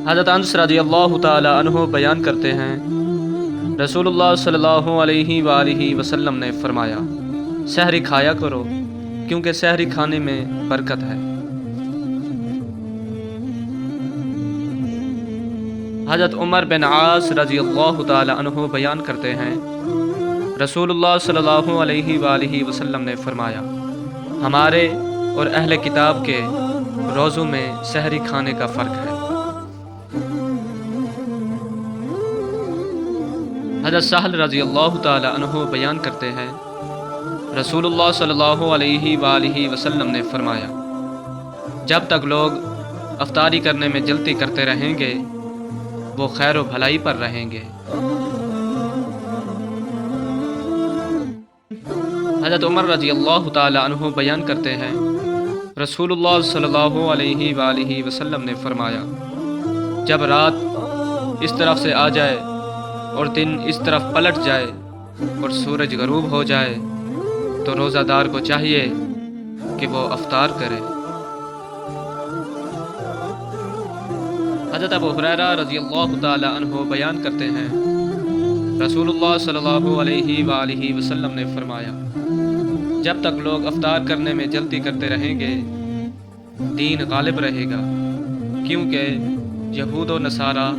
حضرت انس رضی اللہ تعالی عنہ بیان کرتے ہیں، رسول اللہ صلی اللہ علیہ وآلہ وسلم نے فرمایا، سحری کھایا کرو کیونکہ سحری کھانے میں برکت ہے۔ حضرت عمر بن عاص رضی اللہ تعالی عنہ بیان کرتے ہیں، رسول اللہ صلی اللہ علیہ وآلہ وسلم نے فرمایا، ہمارے اور اہل کتاب کے روزوں میں سحری کھانے کا فرق ہے۔ حضرت سہل رضی اللہ تعالی عنہ بیان کرتے ہیں، رسول اللہ صلی اللہ علیہ وآلہ وسلم نے فرمایا، جب تک لوگ افطاری کرنے میں جلدی کرتے رہیں گے وہ خیر و بھلائی پر رہیں گے۔ حضرت عمر رضی اللہ تعالی عنہ بیان کرتے ہیں، رسول اللہ صلی اللہ علیہ وآلہ وسلم نے فرمایا، جب رات اس طرف سے آ جائے اور دن اس طرف پلٹ جائے اور سورج غروب ہو جائے تو روزہ دار کو چاہیے کہ وہ افطار کرے۔ حضرت ابو ہریرہ رضی اللہ تعالی عنہ بیان کرتے ہیں، رسول اللہ صلی اللہ علیہ وآلہ وسلم نے فرمایا، جب تک لوگ افطار کرنے میں جلدی کرتے رہیں گے دین غالب رہے گا، کیونکہ یہود و نصارہ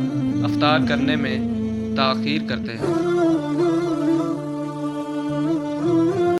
افطار کرنے میں تاخیر کرتے ہیں۔